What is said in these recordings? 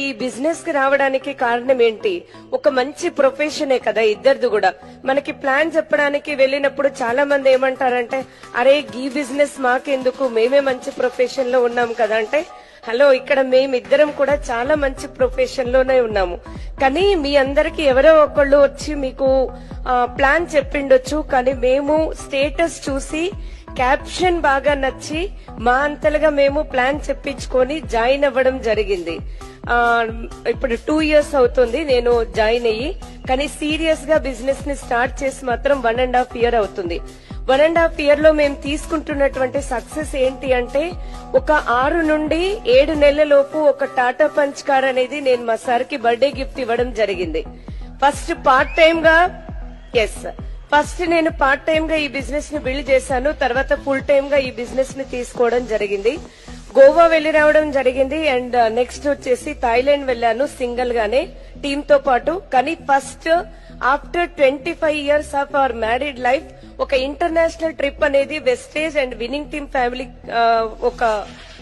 ఈ బిజినెస్ కి రావడానికి కారణం ఏంటి? ఒక మంచి ప్రొఫెషనే కదా ఇద్దరిది కూడా. మనకి ప్లాన్ చెప్పడానికి వెళ్ళినప్పుడు చాలా మంది ఏమంటారంటే, అరే ఈ బిజినెస్ మాకెందుకు, మేమే మంచి ప్రొఫెషన్ లో ఉన్నాం కదా అంటే, హలో, ఇక్కడ మేమిద్దరం కూడా చాలా మంచి ప్రొఫెషన్ లోనే ఉన్నాము. కానీ మీ అందరికి ఎవరో ఒకళ్ళు వచ్చి మీకు ప్లాన్ చెప్పిండొచ్చు, కానీ మేము స్టేటస్ చూసి క్యాప్షన్ బాగా నచ్చి మా అంతలుగా మేము ప్లాన్ చెప్పించుకొని జాయిన్ అవ్వడం జరిగింది. ఇప్పుడు 2 years అవుతుంది నేను జాయిన్ అయ్యి, కానీ సీరియస్ గా బిజినెస్ ని స్టార్ట్ చేసి మాత్రం 1.5 year అవుతుంది. 1.5 year లో మేము తీసుకుంటున్నటువంటి సక్సెస్ ఏంటి అంటే, ఒక 6 నుండి 7 నెలల లోపు ఒక టాటా పంచ్ కార్ అనేది నేను మా సార్ కి బర్త్డే గిఫ్ట్ ఇవ్వడం జరిగింది. ఫస్ట్ నేను పార్ట్ టైం గా ఈ బిజినెస్ ని బిల్డ్ చేశాను. తర్వాత ఫుల్ టైం గా ఈ బిజినెస్ ని తీసుకోవడం జరిగింది. గోవా వెళ్లి రావడం జరిగింది. అండ్ నెక్స్ట్ వచ్చేసి థాయిలాండ్ వెళ్ళాను సింగిల్ గానే టీమ్ తో పాటు. కానీ first after 25 years of our married life ఒక ఇంటర్నేషనల్ ట్రిప్ అనేది wastage and winning team family ఒక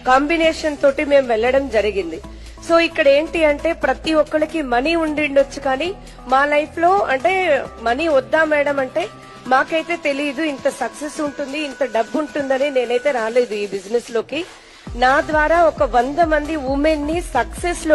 కాంబినేషన్ తోటి మేము వెళ్లడం జరిగింది. సో ఇక్కడ ఏంటి అంటే, ప్రతి ఒక్కరికి మనీ ఉండిండొచ్చు, కానీ మా లైఫ్ లో అంటే మనీ వద్దా మేడం అంటే మాకైతే తెలియదు ఇంత సక్సెస్ ఉంటుంది, ఇంత డబ్బు ఉంటుందని నేనైతే రాలేదు ఈ బిజినెస్ లోకి. నా ద్వారా ఒక 100 మంది ఉమెన్ ని సక్సెస్ లో